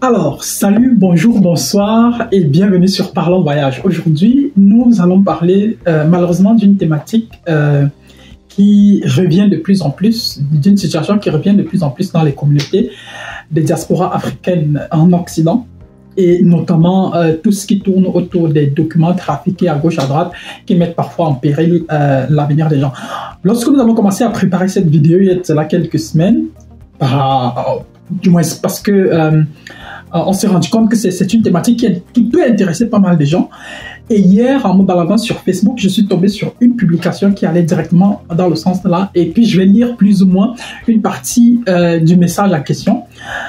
Alors, salut, bonjour, bonsoir et bienvenue sur Parlons Voyage. Aujourd'hui, nous allons parler malheureusement d'une thématique qui revient de plus en plus, d'une situation qui revient de plus en plus dans les communautés des diasporas africaines en Occident et notamment tout ce qui tourne autour des documents trafiqués à gauche, à droite qui mettent parfois en péril l'avenir des gens. Lorsque nous avons commencé à préparer cette vidéo il y a cela quelques semaines, du moins parce que on s'est rendu compte que c'est une thématique qui peut intéresser pas mal de gens. Et hier, en me baladant sur Facebook, je suis tombé sur une publication qui allait directement dans le sens de là. Et puis, je vais lire plus ou moins une partie du message en question.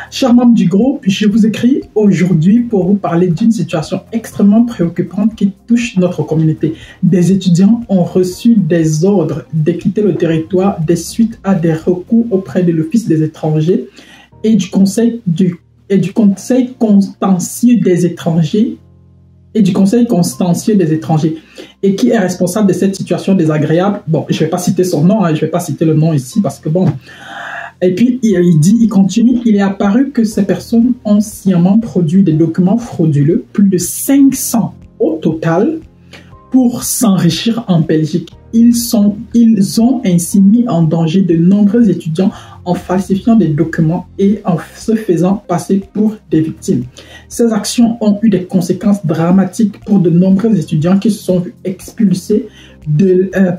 Chers membres du groupe, je vous écris aujourd'hui pour vous parler d'une situation extrêmement préoccupante qui touche notre communauté. Des étudiants ont reçu des ordres de quitter le territoire des suites à des recours auprès de l'Office des étrangers et du Conseil contentieux des étrangers et qui est responsable de cette situation désagréable. Bon, je ne vais pas citer son nom, je ne vais pas citer le nom ici parce que bon. Et puis, il continue, il est apparu que ces personnes ont sciemment produit des documents frauduleux, plus de 500 au total, pour s'enrichir en Belgique. Ils ont ainsi mis en danger de nombreux étudiants en falsifiant des documents et en se faisant passer pour des victimes. Ces actions ont eu des conséquences dramatiques pour de nombreux étudiants qui se sont vus expulsés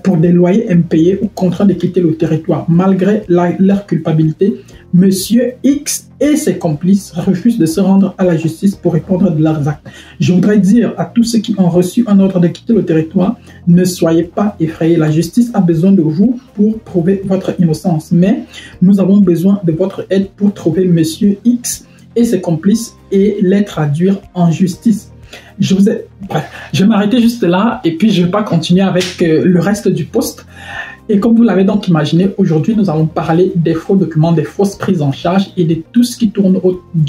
pour des loyers impayés ou contraints de quitter le territoire. Malgré leur culpabilité, Monsieur X et ses complices refusent de se rendre à la justice pour répondre de leurs actes. Je voudrais dire à tous ceux qui ont reçu un ordre de quitter le territoire, ne soyez pas effrayés. La justice a besoin de vous pour prouver votre innocence. Mais nous avons besoin de votre aide pour trouver Monsieur X et ses complices et les traduire en justice. Bref, je vais m'arrêter juste là et puis je ne vais pas continuer avec le reste du post. Et comme vous l'avez donc imaginé, aujourd'hui nous allons parler des faux documents, des fausses prises en charge et de tout ce qui tourne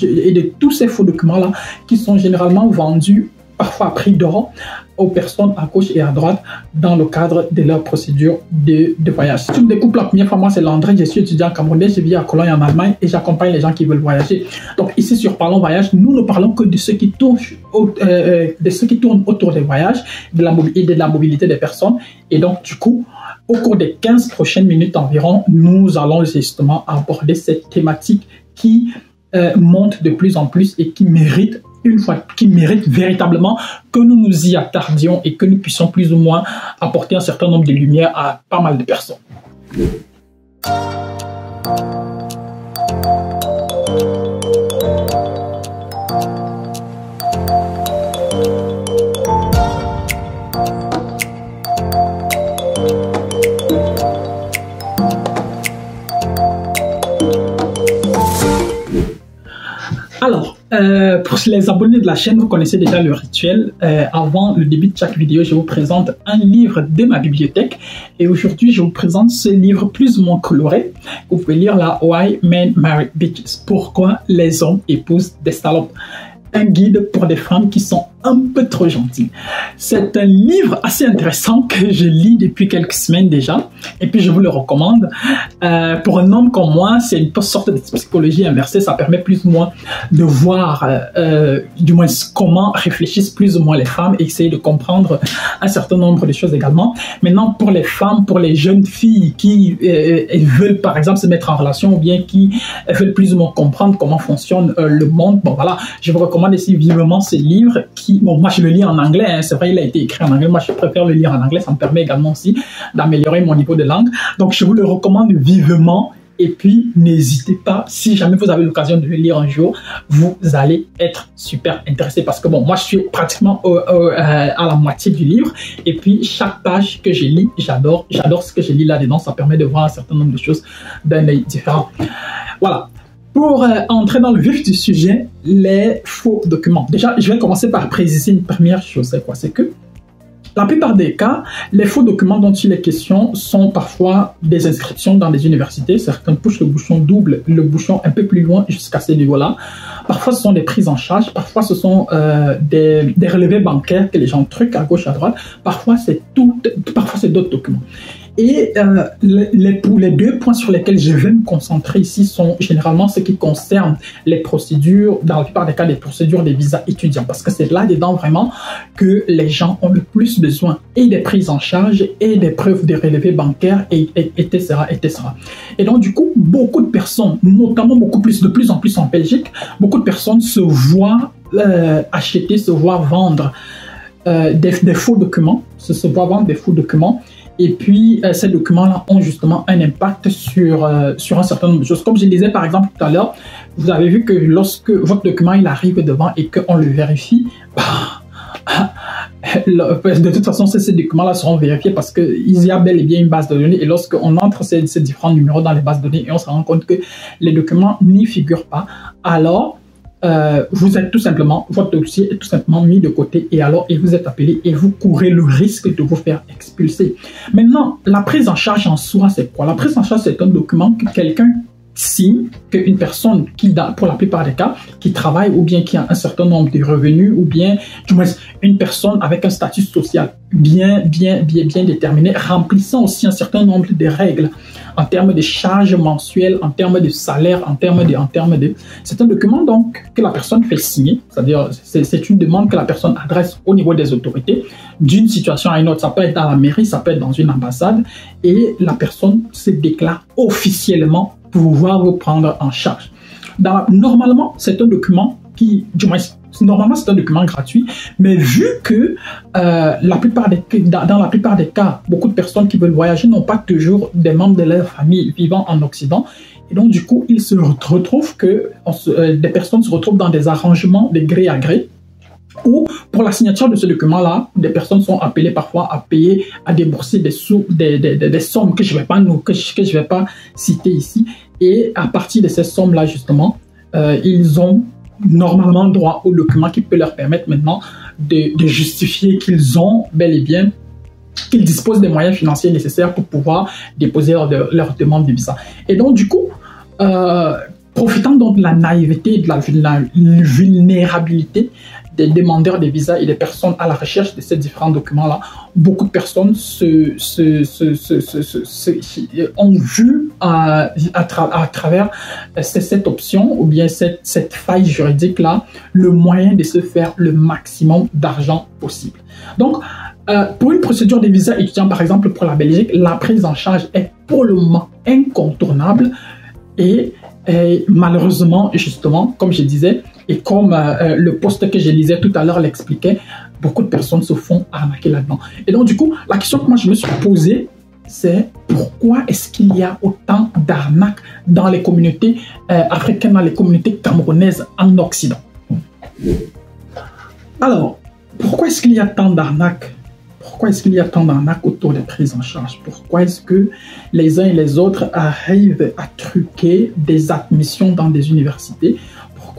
et de tous ces faux documents-là qui sont généralement vendus parfois à prix d'or aux personnes à gauche et à droite dans le cadre de leur procédure de voyage. Si tu me découpes la première fois, moi c'est Landré, je suis étudiant camerounais, je vis à Cologne en Allemagne et j'accompagne les gens qui veulent voyager. Donc ici sur Parlons Voyage, nous ne parlons que de ceux qui tournent autour des voyages et de la mobilité des personnes. Et donc du coup, au cours des 15 prochaines minutes environ, nous allons justement aborder cette thématique qui monte de plus en plus et qui mérite véritablement que nous nous y attardions et que nous puissions plus ou moins apporter un certain nombre de lumières à pas mal de personnes. Alors, pour les abonnés de la chaîne, vous connaissez déjà le rituel. Avant le début de chaque vidéo, je vous présente un livre de ma bibliothèque. Et aujourd'hui, je vous présente ce livre plus ou moins coloré. Vous pouvez lire là, Why Men Marry Bitches. Pourquoi les hommes épousent des salopes. Un guide pour des femmes qui sont un peu trop gentilles. C'est un livre assez intéressant que je lis depuis quelques semaines déjà et puis je vous le recommande. Pour un homme comme moi, c'est une sorte de psychologie inversée. Ça permet plus ou moins de voir du moins comment réfléchissent plus ou moins les femmes et essayer de comprendre un certain nombre de choses également. Maintenant, pour les femmes, pour les jeunes filles qui veulent par exemple se mettre en relation ou bien qui veulent plus ou moins comprendre comment fonctionne le monde, bon voilà, je vous recommande ici vivement ce livre qui, bon, moi je le lis en anglais, hein, c'est vrai, il a été écrit en anglais, moi je préfère le lire en anglais, ça me permet également aussi d'améliorer mon niveau de langue, donc je vous le recommande vivement. Et puis, n'hésitez pas, si jamais vous avez l'occasion de le lire un jour, vous allez être super intéressé parce que bon, moi je suis pratiquement à la moitié du livre et puis chaque page que je lis, j'adore ce que je lis là-dedans, ça permet de voir un certain nombre de choses d'un œil différent. Voilà. Pour entrer dans le vif du sujet, les faux documents. Déjà, je vais commencer par préciser une première chose. C'est quoi? C'est que la plupart des cas, les faux documents dont il est question sont parfois des inscriptions dans des universités. Certains poussent le bouchon double, le bouchon un peu plus loin jusqu'à ce niveau-là. Parfois, ce sont des prises en charge. Parfois, ce sont des relevés bancaires que les gens truquent à gauche, à droite. Parfois, c'est d'autres documents. Et les deux points sur lesquels je vais me concentrer ici sont généralement ce qui concerne les procédures, dans la plupart des cas, des procédures des visas étudiants, parce que c'est là-dedans vraiment que les gens ont le plus besoin, et des prises en charge, et des preuves de relevés bancaires, etc., etc. Et donc, du coup, beaucoup de personnes, notamment de plus en plus en Belgique, beaucoup de personnes se voient acheter, se voient vendre des faux documents, se voient vendre des faux documents. Et puis, ces documents-là ont justement un impact sur un certain nombre de choses. Comme je disais par exemple tout à l'heure, vous avez vu que lorsque votre document il arrive devant et qu'on le vérifie, de toute façon, ces documents-là seront vérifiés parce qu'il y a bel et bien une base de données. Et lorsqu'on entre ces différents numéros dans les bases de données et on se rend compte que les documents n'y figurent pas, alors vous êtes tout simplement, votre dossier est tout simplement mis de côté et alors il vous est appelé et vous courez le risque de vous faire expulser. Maintenant, la prise en charge en soi, c'est quoi? La prise en charge, c'est un document que quelqu'un signe, qu'une personne qui, pour la plupart des cas, qui travaille ou bien qui a un certain nombre de revenus ou bien, du moins, une personne avec un statut social bien déterminé, remplissant aussi un certain nombre de règles en termes de charges mensuelles, en termes de salaire, en termes de... C'est un document donc que la personne fait signer, c'est-à-dire c'est une demande que la personne adresse au niveau des autorités d'une situation à une autre. Ça peut être dans la mairie, ça peut être dans une ambassade et la personne se déclare officiellement pouvoir vous prendre en charge. Normalement, c'est un document qui, normalement c'est un document gratuit, mais vu que dans la plupart des cas, beaucoup de personnes qui veulent voyager n'ont pas toujours des membres de leur famille vivant en Occident, et donc du coup, il se retrouve que des personnes se retrouvent dans des arrangements de gré à gré, ou pour la signature de ce document-là, des personnes sont appelées parfois à payer, à débourser des sommes que je ne vais pas citer ici. Et à partir de ces sommes-là, justement, ils ont normalement droit au document qui peut leur permettre maintenant de justifier qu'ils ont bel et bien, qu'ils disposent des moyens financiers nécessaires pour pouvoir déposer leur demande de visa. Et donc, du coup, profitant donc de la naïveté et de la vulnérabilité des demandeurs de visas et des personnes à la recherche de ces différents documents-là, beaucoup de personnes ont vu à travers cette option ou bien cette faille juridique-là le moyen de se faire le maximum d'argent possible. Donc, pour une procédure de visa étudiant, par exemple pour la Belgique, la prise en charge est pour le moment incontournable et malheureusement, justement, comme je disais, et comme le post que je lisais tout à l'heure l'expliquait, beaucoup de personnes se font arnaquer là-dedans. Et donc, du coup, la question que moi je me suis posée, c'est pourquoi est-ce qu'il y a autant d'arnaques dans les communautés africaines, dans les communautés camerounaises en Occident? Alors, pourquoi est-ce qu'il y a tant d'arnaques? Pourquoi est-ce qu'il y a tant d'arnaques autour des prises en charge? Pourquoi est-ce que les uns et les autres arrivent à truquer des admissions dans des universités?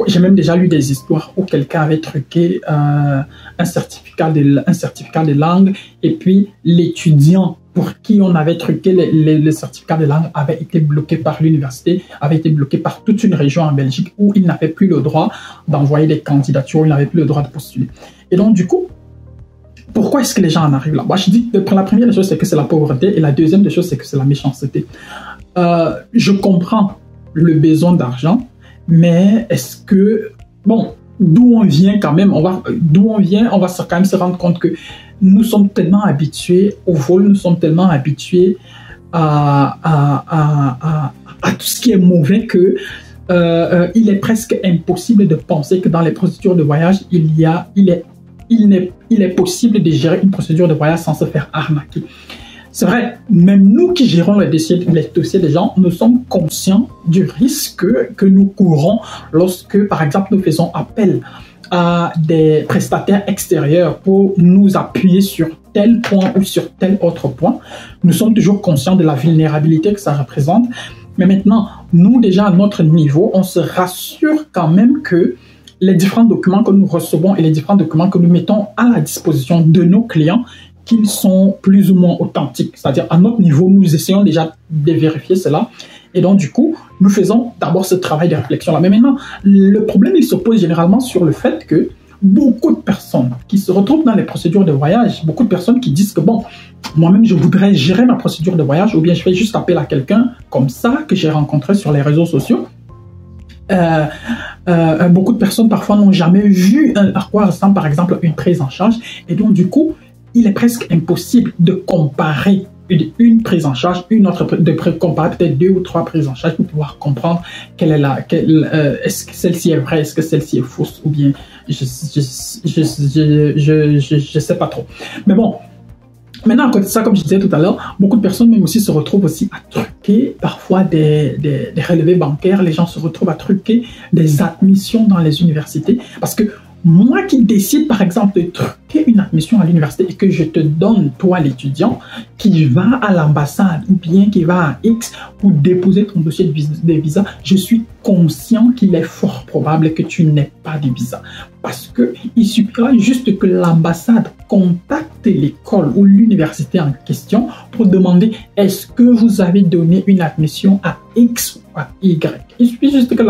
J'ai même déjà lu des histoires où quelqu'un avait truqué un certificat de langue et puis l'étudiant pour qui on avait truqué le certificat de langue avait été bloqué par l'université, avait été bloqué par toute une région en Belgique où il n'avait plus le droit d'envoyer des candidatures, il n'avait plus le droit de postuler. Et donc du coup, pourquoi est-ce que les gens en arrivent là? Moi, je dis que la première des choses, c'est que c'est la pauvreté et la deuxième des choses, c'est que c'est la méchanceté. Je comprends le besoin d'argent, mais est-ce que, bon, d'où on vient quand même, on va quand même se rendre compte que nous sommes tellement habitués au vol, nous sommes tellement habitués à tout ce qui est mauvais que il est presque impossible de penser que dans les procédures de voyage, il est possible de gérer une procédure de voyage sans se faire arnaquer. C'est vrai, même nous qui gérons les dossiers des gens, nous sommes conscients du risque que nous courons lorsque, par exemple, nous faisons appel à des prestataires extérieurs pour nous appuyer sur tel point ou sur tel autre point. Nous sommes toujours conscients de la vulnérabilité que ça représente. Mais maintenant, nous déjà à notre niveau, on se rassure quand même que les différents documents que nous recevons et les différents documents que nous mettons à la disposition de nos clients, qu'ils sont plus ou moins authentiques. C'est-à-dire, à notre niveau, nous essayons déjà de vérifier cela. Et donc, du coup, nous faisons d'abord ce travail de réflexion-là. Mais maintenant, le problème, il se pose généralement sur le fait que beaucoup de personnes qui se retrouvent dans les procédures de voyage, beaucoup de personnes qui disent que, bon, moi-même, je voudrais gérer ma procédure de voyage, ou bien je fais juste appel à quelqu'un comme ça que j'ai rencontré sur les réseaux sociaux. Beaucoup de personnes parfois n'ont jamais vu à quoi ressemble par exemple une prise en charge, et donc du coup il est presque impossible de comparer une prise en charge, une autre, de comparer peut-être 2 ou 3 prises en charge pour pouvoir comprendre quelle est est-ce que celle-ci est vraie, est-ce que celle-ci est fausse, ou bien je sais pas trop. Mais bon, maintenant, à côté de ça, comme je disais tout à l'heure, beaucoup de personnes même aussi se retrouvent aussi à truquer parfois des relevés bancaires. Les gens se retrouvent à truquer des admissions dans les universités. Parce que moi qui décide, par exemple, de truquer une admission à l'université et que je te donne, toi l'étudiant, qui va à l'ambassade ou bien qui va à X pour déposer ton dossier de visa, je suis conscient qu'il est fort probable que tu n'aies pas de visa. Parce qu'il suffira juste que l'ambassade contacte l'école ou l'université en question pour demander est-ce que vous avez donné une admission à X ou à Y. Il suffit juste que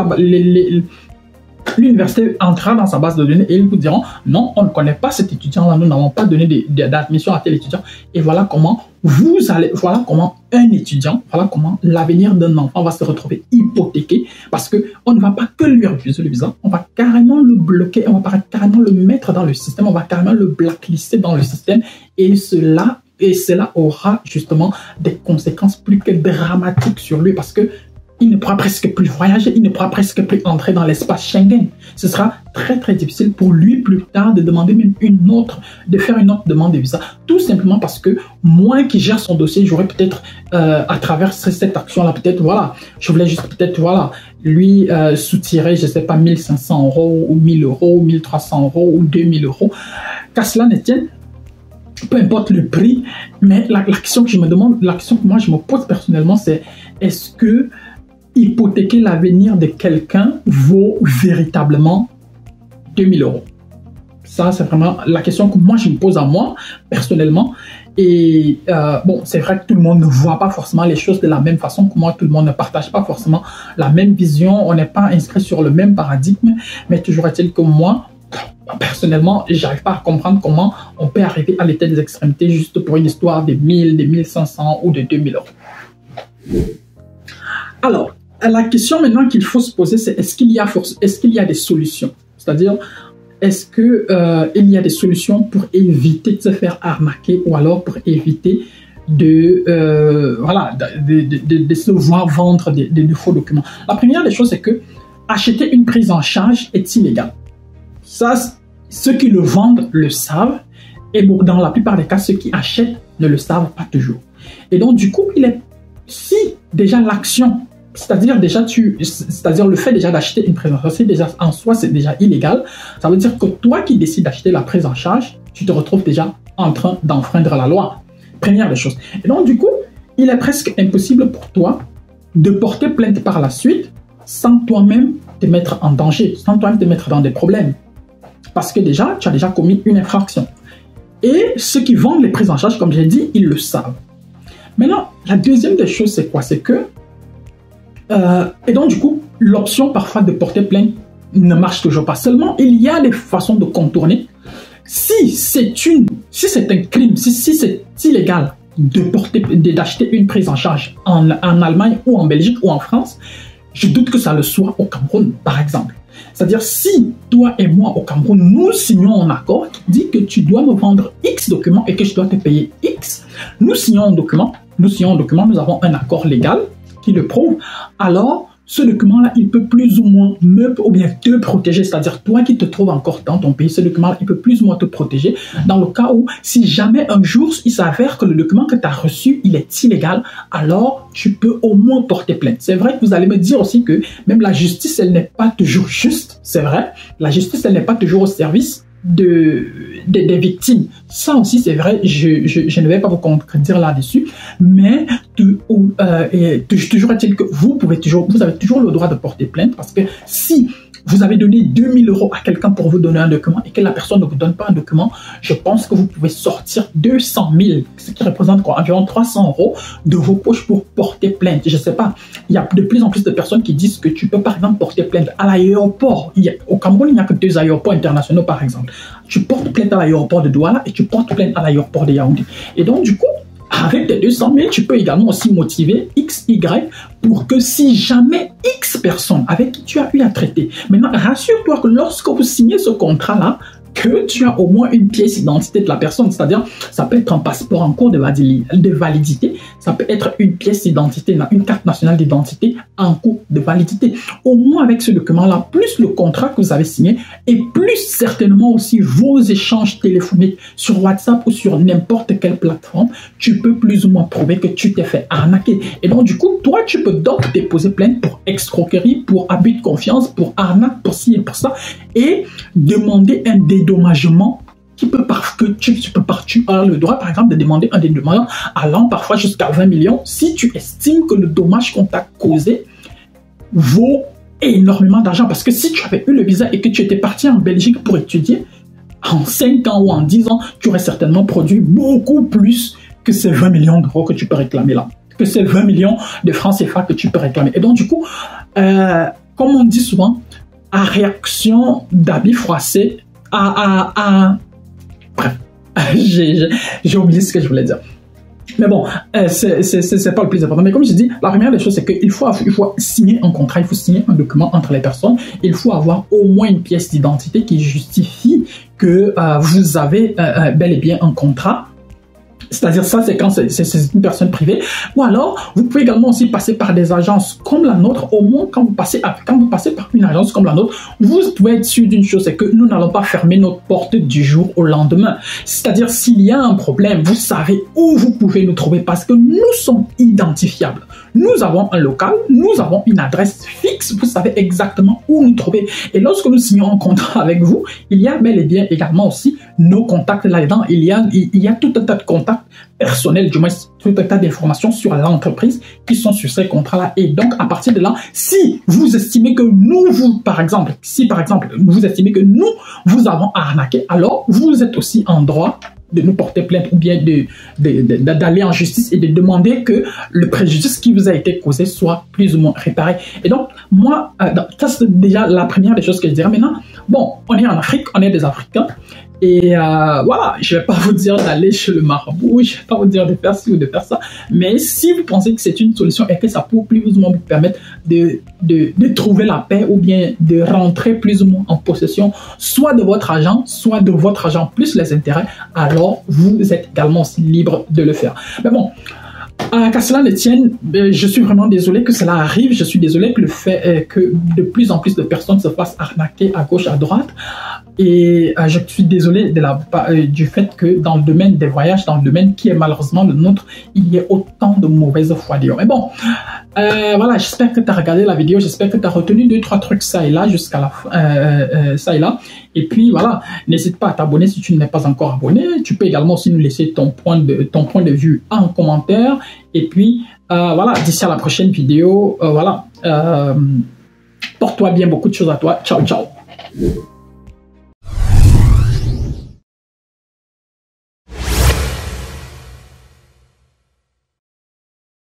l'université entrera dans sa base de données et ils vous diront non, on ne connaît pas cet étudiant-là, nous n'avons pas donné d'admission à tel étudiant. Et voilà comment voilà comment un étudiant, voilà comment l'avenir d'un enfant va se retrouver hypothéqué parce qu'on ne va pas que lui refuser le visa, on va carrément le bloquer, on va carrément le mettre dans le système, on va carrément le blacklister dans le système et cela aura justement des conséquences plus que dramatiques sur lui parce que il ne pourra presque plus voyager, il ne pourra presque plus entrer dans l'espace Schengen. Ce sera très très difficile pour lui plus tard de demander même de faire une autre demande de visa. Tout simplement parce que moi qui gère son dossier, j'aurais peut-être à travers cette action-là, peut-être voilà, je voulais juste peut-être voilà, lui soutirer, je ne sais pas, 1500 € ou 1000 €, ou 1300 € ou 2000 €. Qu'à cela ne tienne, peu importe le prix, mais la question que je me demande, la question que moi je me pose personnellement, c'est est-ce que hypothéquer l'avenir de quelqu'un vaut véritablement 2000 €? Ça, c'est vraiment la question que moi, je me pose à moi, personnellement. Et bon, c'est vrai que tout le monde ne voit pas forcément les choses de la même façon que moi. Tout le monde ne partage pas forcément la même vision. On n'est pas inscrit sur le même paradigme. Mais toujours est-il que moi, personnellement, j'arrive pas à comprendre comment on peut arriver à l'état des extrémités juste pour une histoire de 1000, de 1500 ou de 2000 €. Alors, la question maintenant qu'il faut se poser, c'est est-ce qu'il y a des solutions? C'est-à-dire, est-ce qu'il y a des solutions pour éviter de se faire arnaquer ou alors pour éviter de se voir vendre des faux documents? La première des choses, c'est que acheter une prise en charge est illégal. Ça, ceux qui le vendent le savent et dans la plupart des cas, ceux qui achètent ne le savent pas toujours. Et donc, du coup, si déjà l'action, c'est-à-dire le fait déjà d'acheter une prise en charge, déjà en soi c'est déjà illégal, ça veut dire que toi qui décides d'acheter la prise en charge, tu te retrouves déjà en train d'enfreindre la loi. Première des choses. Et donc du coup, il est presque impossible pour toi de porter plainte par la suite sans toi-même te mettre en danger, sans toi-même te mettre dans des problèmes. Parce que déjà, tu as déjà commis une infraction. Et ceux qui vendent les prises en charge, comme j'ai dit, ils le savent. Maintenant, la deuxième des choses, c'est quoi? C'est que et donc, du coup, l'option parfois de porter plainte ne marche toujours pas. Seulement, il y a des façons de contourner. Si c'est un crime, si c'est illégal d'acheter une prise en charge en Allemagne ou en Belgique ou en France, je doute que ça le soit au Cameroun, par exemple. C'est-à-dire, si toi et moi au Cameroun, nous signons un accord qui dit que tu dois me vendre X documents et que je dois te payer X, nous signons un document, nous avons un accord légal qui le prouve, alors ce document-là, il peut plus ou moins te protéger, c'est-à-dire toi qui te trouves encore dans ton pays, ce document-là, il peut plus ou moins te protéger dans le cas où, si jamais un jour, il s'avère que le document que tu as reçu, il est illégal, alors tu peux au moins porter plainte. C'est vrai que vous allez me dire aussi que même la justice, elle n'est pas toujours juste, c'est vrai, la justice, elle n'est pas toujours au service des victimes. Ça aussi, c'est vrai, je ne vais pas vous contredire là-dessus, mais toujours est-il que vous avez toujours le droit de porter plainte parce que si vous avez donné 2000 € à quelqu'un pour vous donner un document et que la personne ne vous donne pas un document, je pense que vous pouvez sortir 200 000, ce qui représente quoi, environ 300 € de vos poches pour porter plainte. Je ne sais pas, il y a de plus en plus de personnes qui disent que tu peux par exemple porter plainte à l'aéroport. Au Cameroun, il n'y a que 2 aéroports internationaux par exemple. Tu portes plainte à l'aéroport de Douala et tu portes plainte à l'aéroport de Yaoundé. Et donc du coup, avec tes 200 000, tu peux également aussi motiver X, Y pour que si jamais X personnes avec qui tu as eu à traiter, maintenant rassure-toi que lorsque vous signez ce contrat-là, que tu as au moins une pièce d'identité de la personne, c'est-à-dire ça peut être un passeport en cours de validité, ça peut être une pièce d'identité, une carte nationale d'identité en cours de validité. Au moins avec ce document-là, plus le contrat que vous avez signé et plus certainement aussi vos échanges téléphoniques sur WhatsApp ou sur n'importe quelle plateforme, tu peux plus ou moins prouver que tu t'es fait arnaquer. Et donc du coup, toi, tu peux donc déposer plainte pour escroquerie, pour abus de confiance, pour arnaque, pour ci et pour ça, et demander un dédommagement tu as le droit, par exemple, de demander un dédommagement allant parfois jusqu'à 20 millions si tu estimes que le dommage qu'on t'a causé vaut énormément d'argent. Parce que si tu avais eu le visa et que tu étais parti en Belgique pour étudier, en 5 ans ou en 10 ans, tu aurais certainement produit beaucoup plus que ces 20 millions d'euros que tu peux réclamer là, que ces 20 millions de francs CFA que tu peux réclamer. Et donc, du coup, comme on dit souvent, à réaction d'habits froissés, bref, j'ai oublié ce que je voulais dire. Mais bon, c'est pas le plus important. Mais comme je dis, la première des choses, c'est qu'il faut signer un contrat, il faut signer un document entre les personnes. Il faut avoir au moins une pièce d'identité qui justifie que vous avez bel et bien un contrat. C'est-à-dire ça, c'est quand c'est une personne privée. Ou alors, vous pouvez également aussi passer par des agences comme la nôtre. Au moins, quand vous passez par une agence comme la nôtre, vous pouvez être sûr d'une chose, c'est que nous n'allons pas fermer notre porte du jour au lendemain. C'est-à-dire, s'il y a un problème, vous savez où vous pouvez nous trouver parce que nous sommes identifiables. Nous avons un local, nous avons une adresse fixe, vous savez exactement où nous trouver. Et lorsque nous signons un contrat avec vous, il y a bel et bien également aussi nos contacts là-dedans. Il y a tout un tas de contacts personnels, du moins tout un tas d'informations sur l'entreprise qui sont sur ces contrats-là. Et donc, à partir de là, si vous estimez que vous estimez que nous vous avons arnaqué, alors vous êtes aussi en droit de nous porter plainte ou bien d'aller en justice et de demander que le préjudice qui vous a été causé soit plus ou moins réparé. Et donc, moi, ça c'est déjà la première des choses que je dirais. Maintenant, bon, on est en Afrique, on est des Africains. Et voilà, je ne vais pas vous dire d'aller chez le marabout, je ne vais pas vous dire de faire ci ou de faire ça, mais si vous pensez que c'est une solution et que ça peut plus ou moins vous permettre de trouver la paix ou bien de rentrer plus ou moins en possession soit de votre argent plus les intérêts, alors vous êtes également aussi libre de le faire. Mais bon, qu'à cela ne tienne, je suis vraiment désolé que cela arrive, je suis désolé que le fait que de plus en plus de personnes se fassent arnaquer à gauche, à droite. Et je suis désolé du fait que dans le domaine des voyages, dans le domaine qui est malheureusement le nôtre, il y ait autant de mauvaises foi dehors. Mais bon, voilà, j'espère que tu as regardé la vidéo, j'espère que tu as retenu 2-3 trucs ça et là, jusqu'à la fin, ça et là. Et puis voilà, n'hésite pas à t'abonner si tu n'es pas encore abonné. Tu peux également aussi nous laisser ton point de vue en commentaire. Et puis voilà, d'ici à la prochaine vidéo, voilà, porte-toi bien, beaucoup de choses à toi. Ciao, ciao.